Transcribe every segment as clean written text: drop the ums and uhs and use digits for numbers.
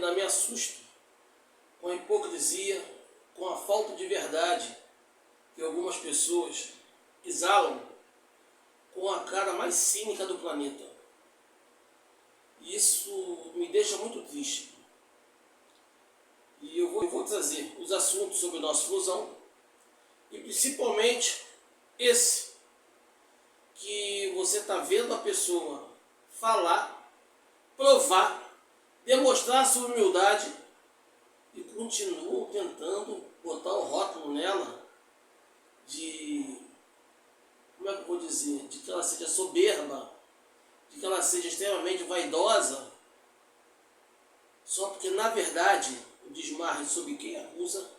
ainda me assusto com a hipocrisia, com a falta de verdade que algumas pessoas exalam com a cara mais cínica do planeta. Isso me deixa muito triste. E eu vou trazer os assuntos sobre o nosso Flusão, e principalmente esse que você está vendo a pessoa falar, provar, demonstrar sua humildade e continua tentando botar o rótulo nela de, como é que eu vou dizer, de que ela seja soberba, de que ela seja extremamente vaidosa, só porque na verdade o desmarre sobre quem acusa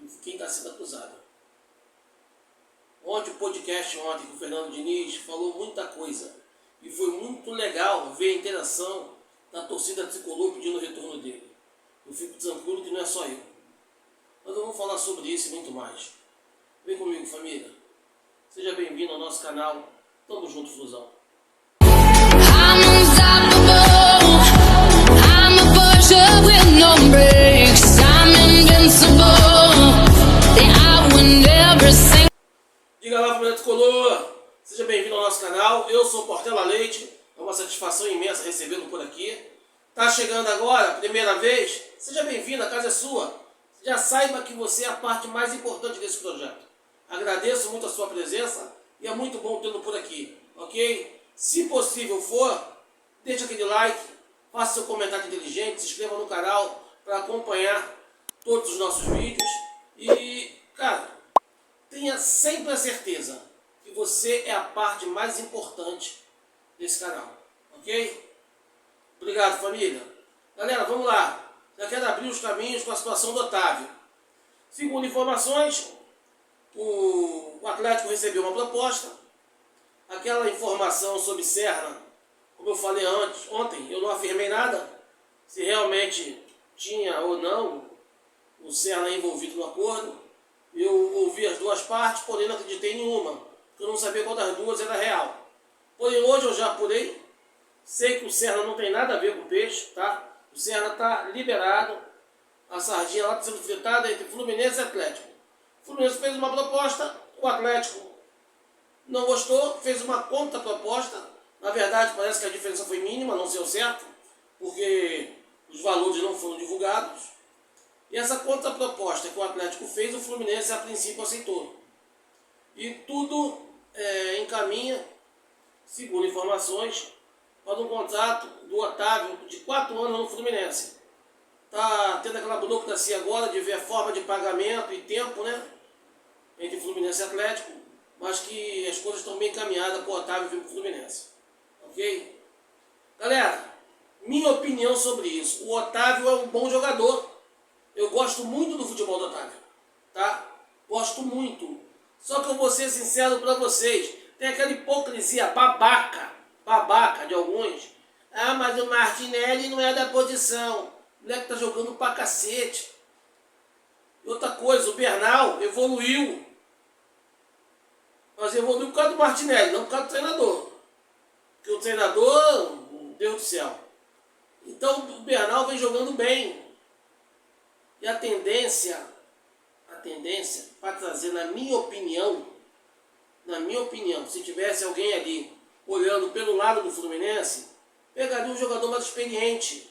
e quem está sendo acusado. Ontem o podcast que o Fernando Diniz falou muita coisa e foi muito legal ver a interação da torcida tricolor pedindo o retorno dele. Eu fico tranquilo que não é só eu. Mas eu vou falar sobre isso e muito mais. Vem comigo, família. Seja bem-vindo ao nosso canal. Tamo junto, Flusão. Diga lá, família tricolor. Seja bem-vindo ao nosso canal. Eu sou Portela Leite. É uma satisfação imensa recebê-lo por aqui. Tá chegando agora, primeira vez? Seja bem-vindo, a casa é sua. Já saiba que você é a parte mais importante desse projeto. Agradeço muito a sua presença e é muito bom tê-lo por aqui, ok? Se possível for, deixe aquele like, faça seu comentário inteligente, se inscreva no canal para acompanhar todos os nossos vídeos. E, cara, tenha sempre a certeza que você é a parte mais importante desse canal, ok? Obrigado, família. Galera, vamos lá. Já quero abrir os caminhos com a situação do Otávio. Segundo informações, o Atlético recebeu uma proposta. Aquela informação sobre Serna, como eu falei ontem, eu não afirmei nada. Se realmente tinha ou não o Serna envolvido no acordo. Eu ouvi as duas partes, porém não acreditei em nenhuma. Porque eu não sabia qual das duas era real. Porém hoje eu já apurei. Sei que o Serna não tem nada a ver com o peixe, tá? O Serna está liberado. A sardinha lá está sendo fritada entre Fluminense e Atlético. O Fluminense fez uma proposta, o Atlético não gostou, fez uma contraproposta. Na verdade, parece que a diferença foi mínima, não deu certo, porque os valores não foram divulgados. E essa contraproposta que o Atlético fez, o Fluminense a princípio aceitou. E tudo encaminha, segundo informações, para um contrato do Otávio de 4 anos no Fluminense. Está tendo aquela burocracia agora de ver a forma de pagamento e tempo, né? Entre Fluminense e Atlético, mas que as coisas estão bem encaminhadas para o Otávio vir para o Fluminense. Ok? Galera, minha opinião sobre isso. O Otávio é um bom jogador. Eu gosto muito do futebol do Otávio. Tá? Gosto muito. Só que eu vou ser sincero para vocês. Tem aquela hipocrisia babaca de alguns. Ah, mas o Martinelli não é da posição. O moleque tá jogando pra cacete. E outra coisa, o Bernal evoluiu. Mas evoluiu por causa do Martinelli, não por causa do treinador. Porque o treinador, Deus do céu. Então o Bernal vem jogando bem. E a tendência para trazer, na minha opinião, se tivesse alguém ali olhando pelo lado do Fluminense, pegaria um jogador mais experiente.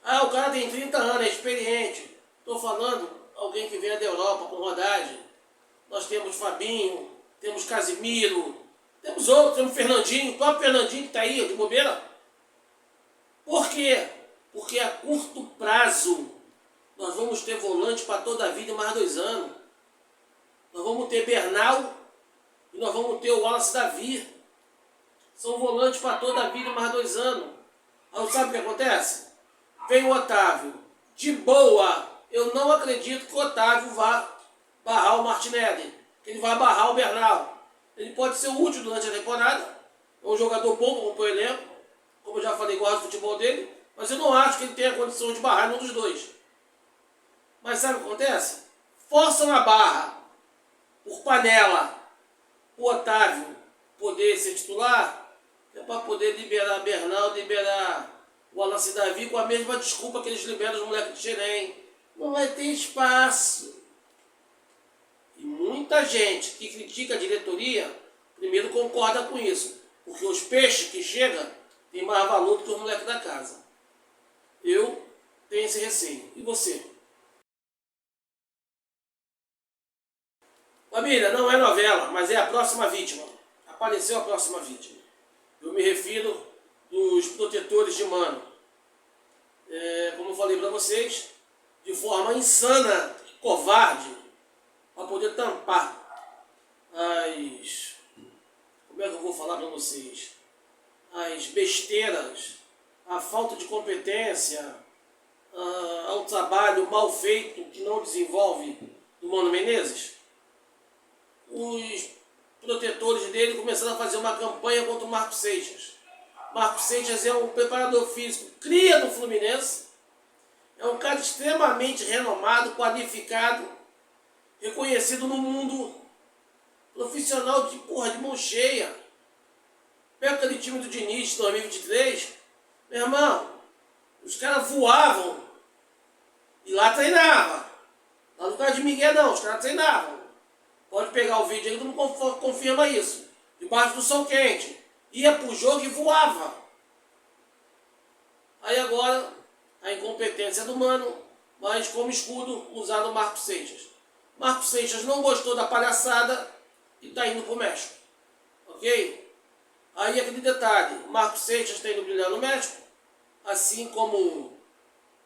Ah, o cara tem 30 anos, é experiente. Estou falando alguém que venha da Europa com rodagem. Nós temos Fabinho, temos Casimiro, temos outros, temos Fernandinho, o próprio Fernandinho que está aí, de bobeira. Por quê? Porque a curto prazo nós vamos ter volante para toda a vida e mais 2 anos. Nós vamos ter Bernal e nós vamos ter o Wallace Davi. São volantes para toda a vida e mais 2 anos. Aí sabe o que acontece? Vem o Otávio. De boa, eu não acredito que o Otávio vá barrar o Martinelli. Que ele vai barrar o Bernal. Ele pode ser útil durante a temporada. É um jogador bom para compor o elenco. Como eu já falei, gosto do futebol dele. Mas eu não acho que ele tenha condição de barrar nenhum dos dois. Mas sabe o que acontece? Forçam a barra por panela o Otávio poder ser titular, é para poder liberar Bernal, liberar o Wallace Davi com a mesma desculpa que eles liberam os moleques de Xerém. Não vai ter espaço. E muita gente que critica a diretoria, primeiro concorda com isso. Porque os peixes que chegam têm mais valor do que os moleques da casa. Eu tenho esse receio. E você? Família, não é novela, mas é a próxima vítima. Apareceu a próxima vítima. Eu me refiro dos protetores de Mano. Como eu falei para vocês, de forma insana e covarde, para poder tampar as... Como é que eu vou falar para vocês? As besteiras, a falta de competência, ao trabalho mal feito que não desenvolve do Mano Menezes. Os protetores dele começaram a fazer uma campanha contra o Marcos Seixas. Marcos Seixas é um preparador físico, cria do Fluminense, é um cara extremamente renomado, qualificado, reconhecido no mundo, profissional de mão cheia. Pega aquele time do Diniz de 2023, meu irmão, os caras voavam e lá treinava. Lá no caso de Miguel não, os caras treinavam. Pode pegar o vídeo aí que não confirma isso. Debaixo do sol quente. Ia pro jogo e voava. Aí agora, a incompetência do Mano, mas como escudo usado o Marcos Seixas. Marcos Seixas não gostou da palhaçada e tá indo pro México. Ok? Aí aquele detalhe, Marcos Seixas está indo brilhar no México, assim como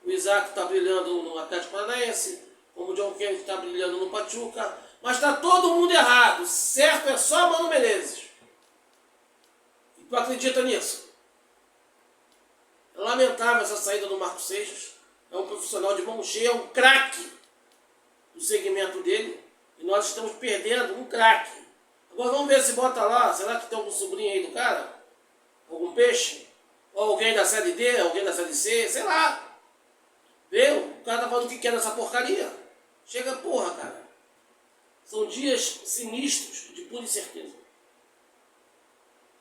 o Isaac está brilhando no Atlético Paranaense, como o John Kennedy está brilhando no Pachuca, mas está todo mundo errado. Certo é só Mano Menezes. E tu acredita nisso? É lamentável essa saída do Marcos Seixas. É um profissional de mão cheia, é um craque do segmento dele. E nós estamos perdendo um craque. Agora vamos ver se bota lá. Será que tem algum sobrinho aí do cara? Algum peixe? Ou alguém da série D, alguém da série C, sei lá. Viu? O cara tá falando o que quer nessa porcaria. Chega, porra, cara. São dias sinistros, de pura incerteza.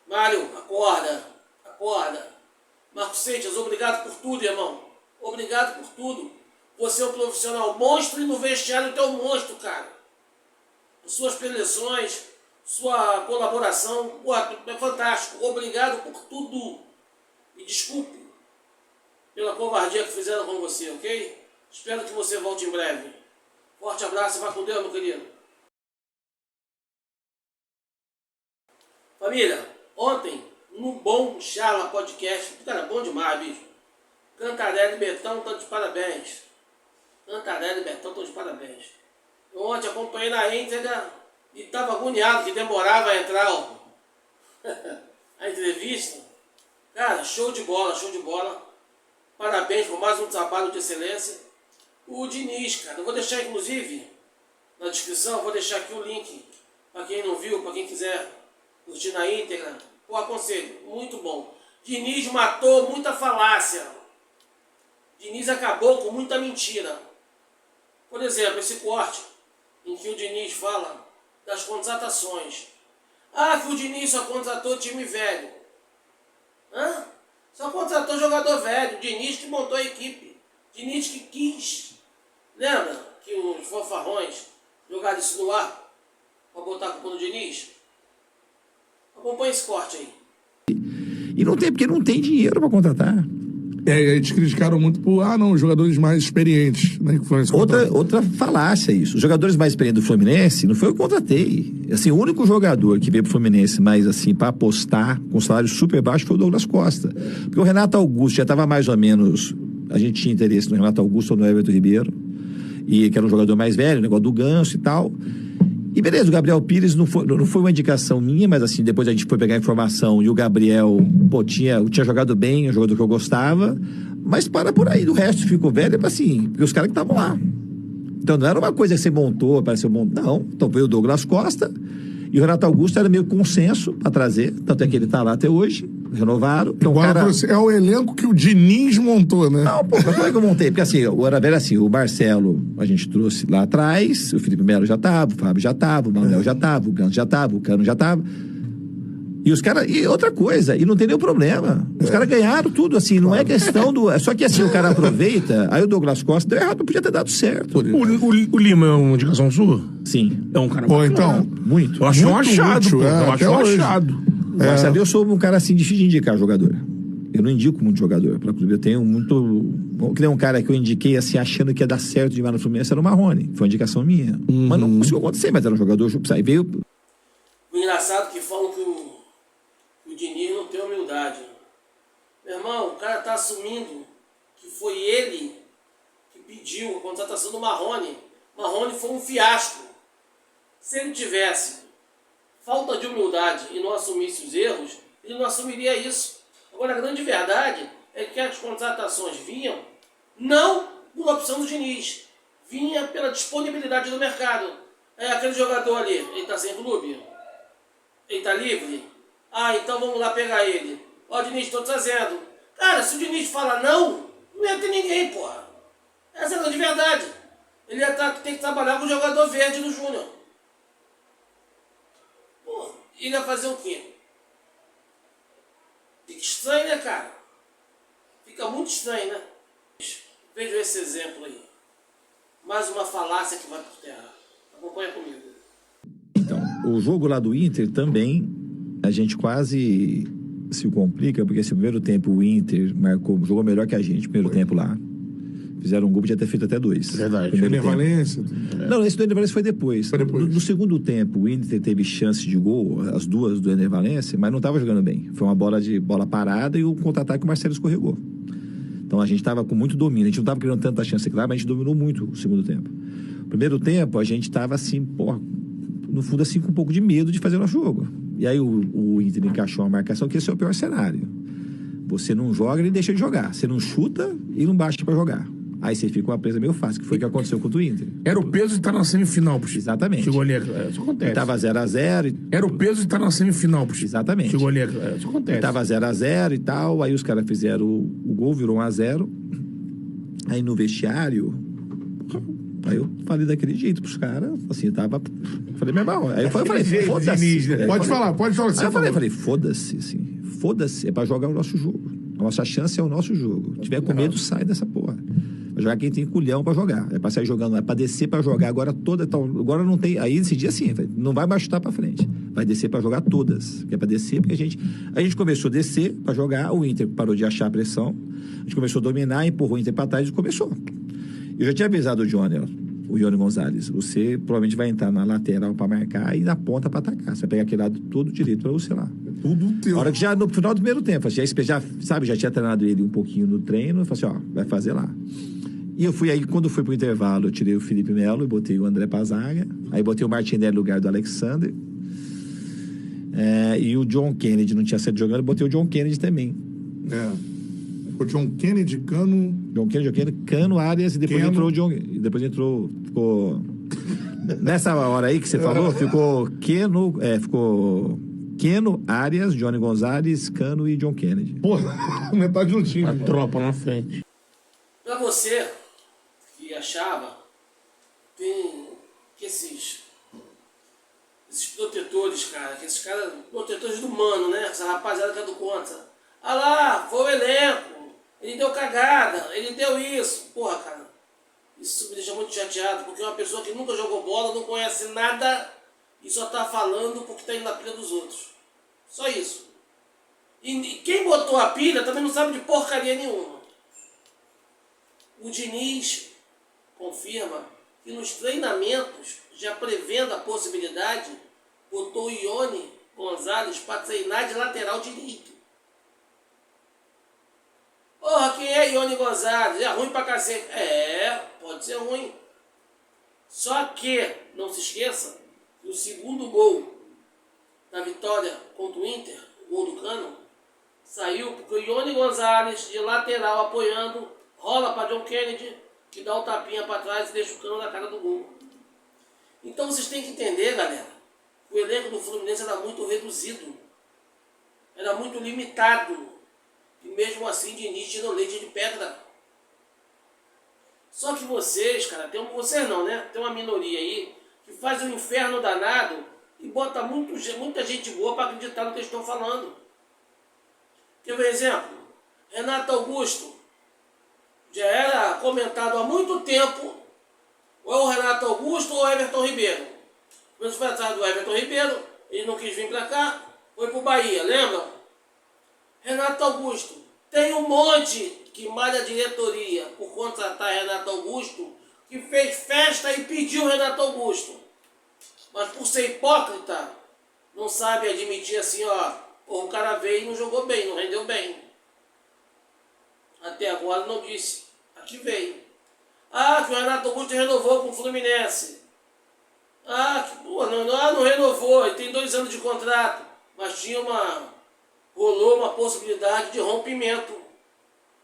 Mário, acorda. Acorda. Marcos Seixas, obrigado por tudo, irmão. Obrigado por tudo. Você é um profissional monstro e no vestiário tu é um monstro, cara. Suas preleções, sua colaboração, porra, é fantástico. Obrigado por tudo. E desculpe pela covardia que fizeram com você, ok? Espero que você volte em breve. Forte abraço e vá com Deus, meu querido. Família, ontem, no Bom Charla Podcast, cara, bom demais, bicho. Cantarelli e Betão estão de parabéns. Cantarelli e Betão estão de parabéns. Eu ontem acompanhei na íntegra e estava agoniado que demorava a entrar ó, a entrevista. Cara, show de bola, show de bola. Parabéns por mais um trabalho de excelência. O Diniz, cara, eu vou deixar inclusive na descrição, vou deixar aqui o link para quem não viu, para quem quiser curtir na íntegra. Pô, aconselho, muito bom. Diniz matou muita falácia. Diniz acabou com muita mentira. Por exemplo, esse corte em que o Diniz fala das contratações. Ah, que o Diniz só contratou time velho. Hã? Só contratou jogador velho. Diniz que montou a equipe. Diniz que quis. Lembra que os fanfarrões jogaram isso no ar para botar a culpa no Diniz? Acompanha esse corte aí. E não tem, porque não tem dinheiro para contratar. Eles criticaram muito por, os jogadores mais experientes, né? Que foram outra falácia isso. Os jogadores mais experientes do Fluminense, não foi eu que contratei. Assim, o único jogador que veio pro Fluminense mais assim, para apostar, com salário super baixo, foi o Douglas Costa. Porque o Renato Augusto já estava mais ou menos, a gente tinha interesse no Renato Augusto ou no Everton Ribeiro, e que era um jogador mais velho, o negócio do Ganso e tal. E beleza, o Gabriel Pires não foi uma indicação minha, mas assim, depois a gente foi pegar a informação e o Gabriel, tinha jogado bem, um jogador que eu gostava, mas para por aí, do resto ficou velho, assim, porque os caras que estavam lá. Então não era uma coisa que você montou, apareceu não. Então veio o Douglas Costa e o Renato Augusto era meio consenso para trazer, tanto é que ele tá lá até hoje, renovaram. Então, é o elenco que o Diniz montou, né? Não, como é que eu montei? Porque assim, era velho assim, o Marcelo a gente trouxe lá atrás, o Felipe Melo já tava, o Fábio já tava, o Manuel já tava, o Ganso já tava, o Cano já tava. E os caras. E outra coisa, e não tem nenhum problema. Os caras ganharam tudo, assim, não é questão do. Só que assim, o cara aproveita, aí o Douglas Costa deu errado, podia ter dado certo. O Lima é uma indicação sua? Sim. É um cara Pô, bacana. então. Muito. Eu acho um Muito achado, útil, pô. Eu acho até um hoje. achado. Mas sabe, eu sou um cara assim difícil de indicar jogador. Eu não indico muito jogador para clube. Eu tenho muito. Que nem um cara que eu indiquei assim, achando que ia dar certo demais no Fluminense, era o Marrone. Foi uma indicação minha. Mas não conseguiu acontecer, mas era um jogador. Aí veio. O engraçado é que falam que o Diniz não tem humildade. Meu irmão, o cara tá assumindo que foi ele que pediu a contratação do Marrone. Marrone foi um fiasco. Se ele tivesse falta de humildade e não assumisse os erros, ele não assumiria isso. Agora, a grande verdade é que as contratações vinham não por opção do Diniz, vinha pela disponibilidade do mercado. É aquele jogador ali, ele está sem clube? Ele está livre? Ah, então vamos lá pegar ele. Ó, Diniz, estou trazendo. Cara, se o Diniz fala não ia ter ninguém, porra. Essa é a grande verdade. Ele ia ter que trabalhar com o jogador verde do Júnior. Pô, ele ia fazer o quê? Fica estranho, né, cara? Fica muito estranho, né? Veja esse exemplo aí. Mais uma falácia que vai por terra. Acompanha comigo. Então, o jogo lá do Inter também, a gente quase se complica, porque esse primeiro tempo o Inter jogou melhor que a gente, primeiro tempo lá. Fizeram um gol, podia ter feito até 2. Verdade. Valência. Não, esse do Ener Valencia foi depois. Foi depois. No segundo tempo, o Inter teve chance de gol, as duas do Ener Valencia, mas não estava jogando bem. Foi uma bola parada e o contra-ataque o Marcelo escorregou. Então a gente estava com muito domínio. A gente não estava criando tanta chance, claro, mas a gente dominou muito o segundo tempo. Primeiro tempo, a gente estava assim, no fundo, assim, com um pouco de medo de fazer o nosso jogo. E aí o Inter encaixou uma marcação, que esse é o pior cenário. Você não joga, ele deixa de jogar. Você não chuta e não baixa para jogar. Aí você fica uma presa meio fácil, que foi o que aconteceu contra o Inter. Era o peso de estar na semifinal, puxa. Exatamente. Chegou ali, isso acontece. Tava 0x0. Era o peso de estar na semifinal, puxa. Exatamente. Chegou ali, isso acontece. Tava 0x0 e tal, aí os caras fizeram o gol, virou 1x0. Aí no vestiário, aí eu falei daquele jeito pros caras, assim, eu falei, meu irmão, aí eu falei, foda-se. Pode falar. Aí eu falei, foda-se, assim, foda-se, é pra jogar o nosso jogo. A nossa chance é o nosso jogo. Se tiver com medo, sai dessa porra. Vai jogar quem tem culhão pra jogar. É pra sair jogando, é pra descer pra jogar. Agora agora não tem. Aí nesse dia assim, não vai mais chutar pra frente. Vai descer pra jogar todas. Que é pra descer, porque a gente começou a descer pra jogar, o Inter parou de achar a pressão. A gente começou a dominar, empurrou o Inter pra trás e começou. Eu já tinha avisado o Johnny Gonzalez. Você provavelmente vai entrar na lateral pra marcar e na ponta pra atacar. Você vai pegar aquele lado todo direito pra você lá. Tudo teu. A hora que já no final do primeiro tempo, já tinha treinado ele um pouquinho no treino, eu falei assim, vai fazer lá. E eu fui aí, quando fui pro intervalo, eu tirei o Felipe Melo e botei o André Pazaga, aí botei o Martinelli no lugar do Alexander, e o John Kennedy não tinha sido jogando, eu botei o John Kennedy também. O John Kennedy, Cano... John Kennedy, Cano, Arias, e depois entrou o John... E depois ficou... Nessa hora aí que você falou, ficou Keno, Arias, Johnny Gonzalez, Cano e John Kennedy. Porra, metade do time. A tropa na frente. Pra você que achava que esses protetores, cara, que esses caras, protetores do mano, né? Essa rapaziada que é do contra. Ah lá, foi o elenco, ele deu cagada, ele deu isso. Porra, cara, isso me deixa muito chateado, porque uma pessoa que nunca jogou bola, não conhece nada e só tá falando porque tá indo na pilha dos outros. Só isso. E quem botou a pilha também não sabe de porcaria nenhuma. O Diniz confirma que nos treinamentos, já prevendo a possibilidade, botou o Ione Gonzalez para treinar de lateral direito. Porra, quem é Ione Gonzalez? É ruim pra cacete. Pode ser ruim. Só que, não se esqueça, que o segundo gol da vitória contra o Inter, o gol do Cano, saiu porque o Ione Gonzalez, de lateral, apoiando, rola para John Kennedy, que dá um tapinha para trás e deixa o Cano na cara do gol. Então vocês têm que entender, galera, que o elenco do Fluminense era muito reduzido, era muito limitado, e mesmo assim Diniz tirou leite de pedra. Só que vocês, cara, vocês não, né? Tem uma minoria aí que faz um inferno danado e bota muita gente boa para acreditar no que eles estão falando. Quer ver exemplo? Renato Augusto já era comentado há muito tempo, ou é o Renato Augusto ou o Everton Ribeiro. Quando foi atrás do Everton Ribeiro, ele não quis vir para cá, foi para o Bahia, lembra? Renato Augusto, tem um monte que malha a diretoria por contratar Renato Augusto, que fez festa e pediu Renato Augusto. Mas por ser hipócrita, não sabe admitir assim, ó, o cara veio e não jogou bem, não rendeu bem. Até agora não disse. Aqui veio. Ah, que o Renato Augusto renovou com o Fluminense. Ah, que pô, não renovou, ele tem 2 anos de contrato. Mas rolou uma possibilidade de rompimento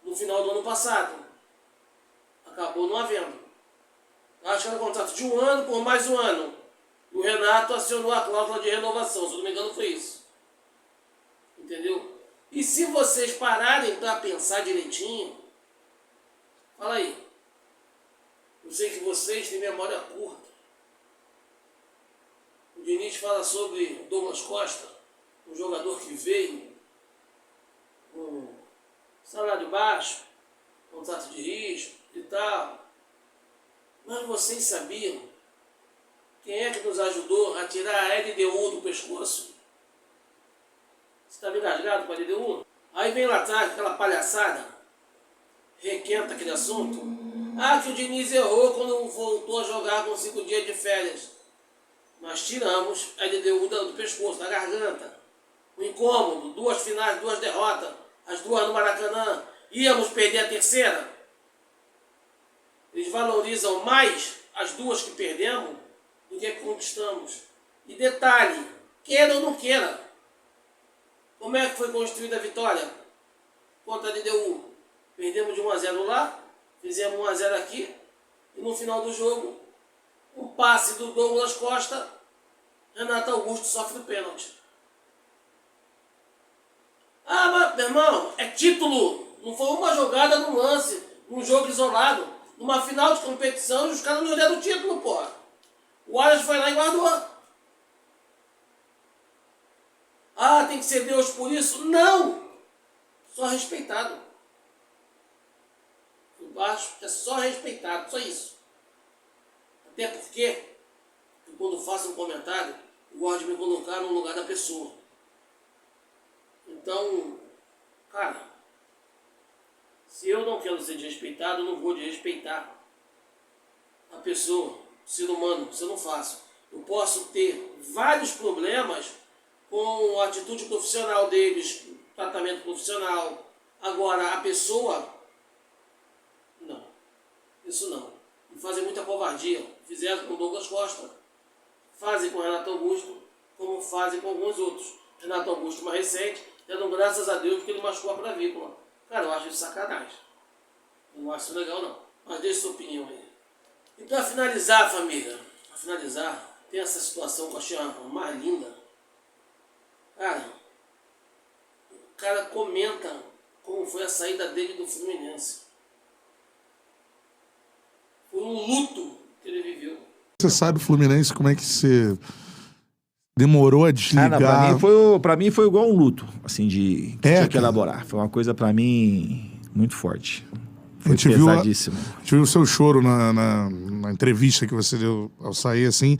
no final do ano passado. Acabou não havendo. Acho que era um contrato de 1 ano por mais 1 ano. E o Renato acionou a cláusula de renovação, se eu não me engano foi isso. Entendeu? E se vocês pararem para pensar direitinho, fala aí. Eu sei que vocês têm memória curta. O Diniz fala sobre Douglas Costa, um jogador que veio com salário baixo, contrato de risco e tal. Mas vocês sabiam quem é que nos ajudou a tirar a LDU do pescoço? Você está ligado com a LDU? Aí vem lá atrás aquela palhaçada, requenta aquele assunto. Ah, que o Diniz errou quando voltou a jogar com 5 dias de férias. Nós tiramos a LDU do pescoço, da garganta. O incômodo, 2 finais, 2 derrotas, as 2 no Maracanã. Íamos perder a terceira. Eles valorizam mais as 2 que perdemos do que conquistamos. E detalhe, queira ou não queira, como é que foi construída a vitória contra a LDU? Perdemos de 1-0 lá, fizemos 1-0 aqui, e no final do jogo, um passe do Douglas Costa, Renato Augusto sofre o pênalti. Ah, mas, meu irmão, é título. Não foi uma jogada num lance, num jogo isolado. Numa final de competição, os caras não deram o título, porra. O Wallace foi lá e guardou. Ah, tem que ser Deus por isso? Não! Só respeitado. O baixo é só respeitado, só isso. Até porque, quando faço um comentário, eu gosto de me colocar no lugar da pessoa. Então, cara, se eu não quero ser desrespeitado, eu não vou desrespeitar a pessoa, o ser humano, se eu não faço. Eu posso ter vários problemas com a atitude profissional deles, tratamento profissional. Agora, a pessoa, não. Isso não. E fazem muita covardia. Fizeram com o Douglas Costa, fazem com o Renato Augusto, como fazem com alguns outros. Renato Augusto, mais recente, dando graças a Deus porque ele machucou a clavícula. Cara, eu acho isso sacanagem. Eu não acho isso legal, não. Mas deixa sua opinião aí. E para finalizar, família, tem essa situação que eu achei a mais linda. Cara, o cara comenta como foi a saída dele do Fluminense. Foi um luto que ele viveu. Você sai do Fluminense, como é que você demorou a desligar? Pra mim foi igual um luto, assim, que tinha que elaborar. Foi uma coisa pra mim muito forte. Foi pesadíssimo. A gente viu o seu choro na entrevista que você deu ao sair, assim.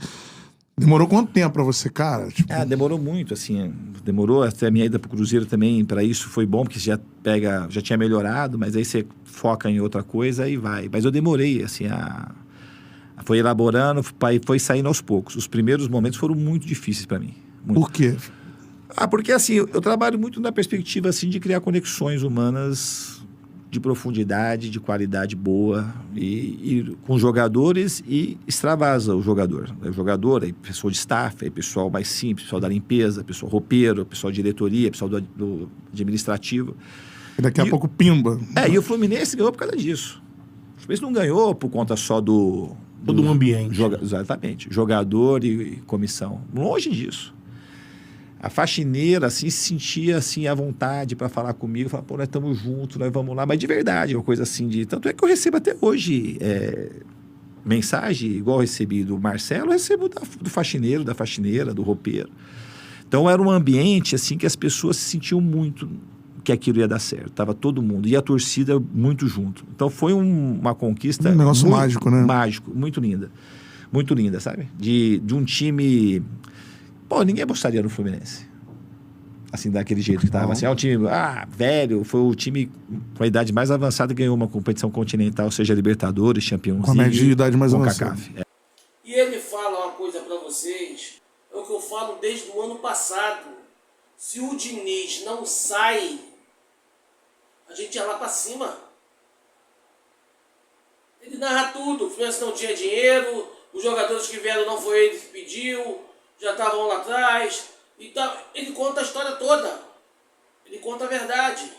Demorou quanto tempo pra você, cara? Tipo... demorou muito, assim. Demorou até a minha ida pro Cruzeiro também, pra isso foi bom, porque já tinha melhorado, mas aí você foca em outra coisa e vai. Mas eu demorei, assim, foi elaborando, foi saindo aos poucos. Os primeiros momentos foram muito difíceis pra mim. Muito. Por quê? Porque, assim, eu trabalho muito na perspectiva, assim, de criar conexões humanas de profundidade, de qualidade boa, e com jogadores, e extravasa o jogador. O jogador, aí pessoal de staff, aí pessoal mais simples, pessoal da limpeza, pessoal roupeiro, pessoal de diretoria, pessoal do administrativo. E daqui a pouco pimba. E o Fluminense ganhou por causa disso. O Fluminense não ganhou por conta só do ambiente. Exatamente. Jogador e comissão. Longe disso. A faxineira, assim, se sentia, assim, à vontade para falar comigo, falar, pô, nós estamos juntos, nós vamos lá, mas de verdade, uma coisa assim de... Tanto é que eu recebo até hoje mensagem igual eu recebi do Marcelo, eu recebo do faxineiro, da faxineira, do roupeiro. Então era um ambiente assim que as pessoas se sentiam muito que aquilo ia dar certo. Tava todo mundo. E a torcida muito junto. Então foi uma conquista... Um negócio mágico, né? Mágico, muito linda. Muito linda, sabe? De um time... Pô, ninguém apostaria no Fluminense. Assim, daquele jeito que tava. Assim, é um time, velho, foi o time com a idade mais avançada que ganhou uma competição continental, seja Libertadores, Champions Com a média de idade mais avançada. E ele fala uma coisa pra vocês, é o que eu falo desde o ano passado. Se o Diniz não sai, a gente ia lá pra cima. Ele narra tudo, o Fluminense não tinha dinheiro, os jogadores que vieram não foi ele que pediu, já estavam lá atrás. Então, ele conta a história toda. Ele conta a verdade.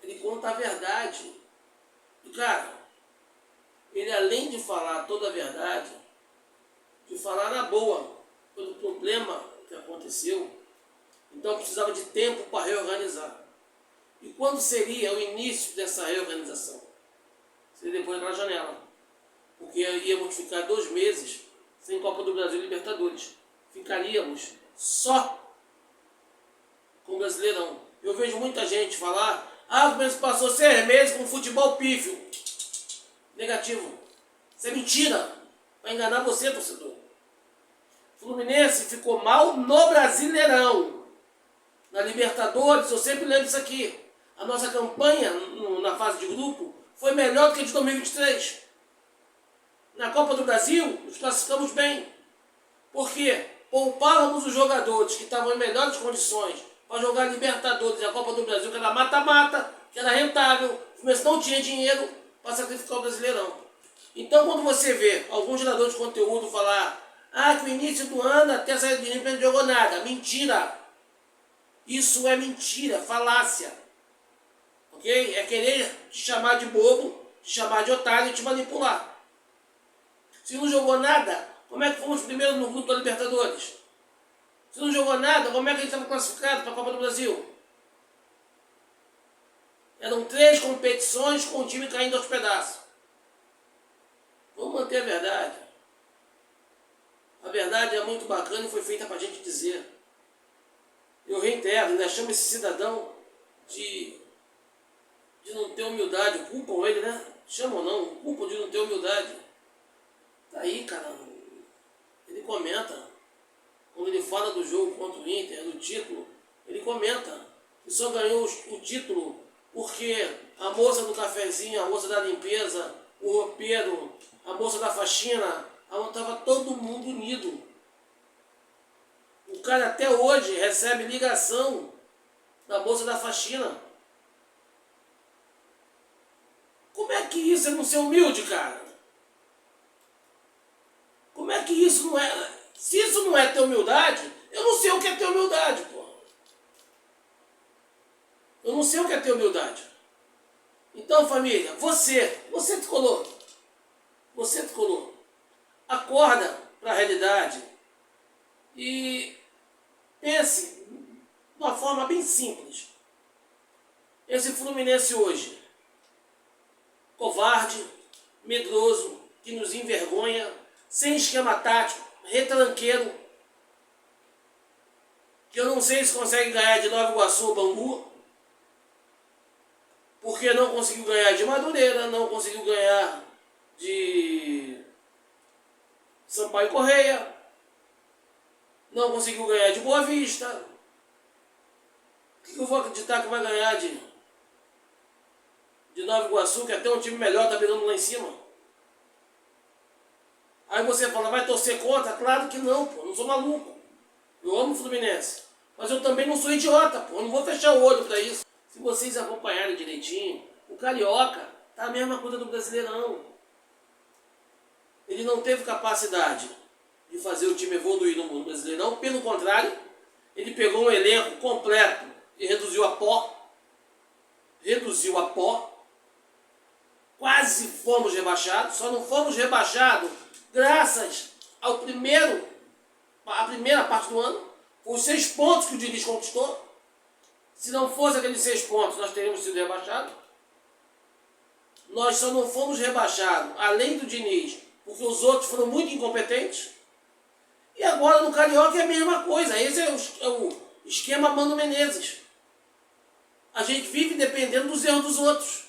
Ele conta a verdade. E, cara, ele além de falar toda a verdade, de falar na boa, pelo problema que aconteceu, então precisava de tempo para reorganizar. E quando seria o início dessa reorganização? Seria depois daquela janela. Porque íamos ficar 2 meses sem Copa do Brasil e Libertadores. Ficaríamos só com o Brasileirão. Eu vejo muita gente falar, o Fluminense passou 6 meses com futebol pífio. Negativo. Isso é mentira. Vai enganar você, torcedor. O Fluminense ficou mal no Brasileirão. Na Libertadores, eu sempre lembro isso aqui. A nossa campanha na fase de grupo foi melhor do que a de 2023. Na Copa do Brasil, nos classificamos bem. Porque poupávamos os jogadores que estavam em melhores condições para jogar Libertadores e a Copa do Brasil, que era mata-mata, que era rentável, o Fluminense não tinha dinheiro para sacrificar o Brasileirão. Então, quando você vê alguns geradores de conteúdo falar que o início do ano até a saída de não jogou nada. Mentira! Isso é mentira, falácia. Ok? É querer te chamar de bobo, te chamar de otário e te manipular. Se não jogou nada, como é que fomos primeiro no grupo da Libertadores? Se não jogou nada, como é que a gente estava classificado para a Copa do Brasil? Eram 3 competições com o time caindo aos pedaços. Vamos manter a verdade. A verdade é muito bacana e foi feita para a gente dizer. Eu reitero, ainda chamo esse cidadão de não ter humildade. Culpam ele, né? Chamam não, culpam de não ter humildade. Tá aí, cara, ele comenta, quando ele fala do jogo contra o Inter, do título, ele comenta que só ganhou o título porque a moça do cafezinho, a moça da limpeza, o roupeiro, a moça da faxina, estava todo mundo unido. O cara até hoje recebe ligação da moça da faxina. Como é que isso é não ser humilde, cara? Como é que isso não é... Se isso não é ter humildade, eu não sei o que é ter humildade, pô. Eu não sei o que é ter humildade. Então, família, você tricolor. Você tricolor. Acorda para a realidade e pense de uma forma bem simples. Esse Fluminense hoje, covarde, medroso, que nos envergonha, sem esquema tático, retranqueiro, que eu não sei se consegue ganhar de Nova Iguaçu ou Bangu, porque não conseguiu ganhar de Madureira, não conseguiu ganhar de Sampaio Correia, não conseguiu ganhar de Boa Vista. O que eu vou acreditar que vai ganhar de Nova Iguaçu, que até um time melhor está brigando lá em cima? Aí você fala, vai torcer contra? Claro que não, pô, não sou maluco. Eu amo o Fluminense. Mas eu também não sou idiota, pô, eu não vou fechar o olho para isso. Se vocês acompanharem direitinho, o Carioca tá a mesma coisa do Brasileirão. Ele não teve capacidade de fazer o time evoluir no mundo Brasileirão, pelo contrário, ele pegou um elenco completo e reduziu a pó. Reduziu a pó. Quase fomos rebaixados, só não fomos rebaixados graças à primeira parte do ano, os 6 pontos que o Diniz conquistou. Se não fosse aqueles 6 pontos, nós teríamos sido rebaixados. nós só não fomos rebaixados, além do Diniz, porque os outros foram muito incompetentes. E agora no Carioca é a mesma coisa. Esse é o esquema Mano Menezes. A gente vive dependendo dos erros dos outros.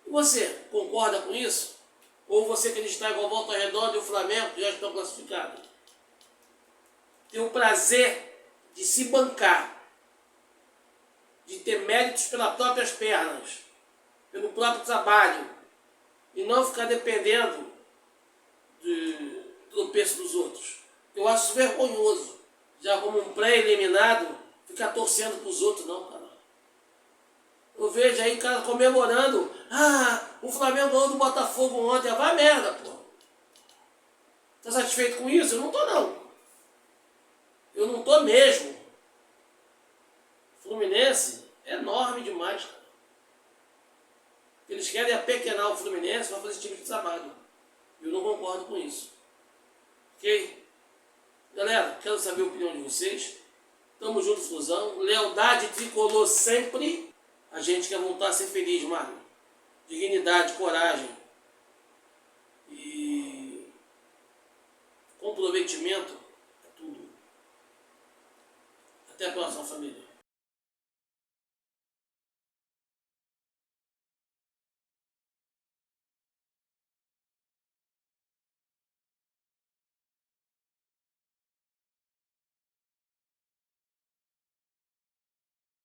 E você concorda com isso? Ou você que está igual a Volta Redonda e o Flamengo, que já estão classificados? Tem o prazer de se bancar, de ter méritos pelas próprias pernas, pelo próprio trabalho, e não ficar dependendo do tropeço dos outros. Eu acho isso vergonhoso. Já como um pré-eliminado, ficar torcendo para os outros, não, cara. Eu vejo aí cara comemorando, o Flamengo ganhou do Botafogo ontem, vai merda, pô. Tá satisfeito com isso? Eu não tô, não. Eu não tô mesmo. Fluminense é enorme demais, cara. Eles querem apequenar o Fluminense para fazer esse tipo de trabalho. Eu não concordo com isso. Ok? Galera, quero saber a opinião de vocês. Tamo junto, Fusão. Lealdade tricolor sempre. A gente quer voltar a ser feliz, Mário. Dignidade, coragem e comprometimento é tudo. Até a próxima, família.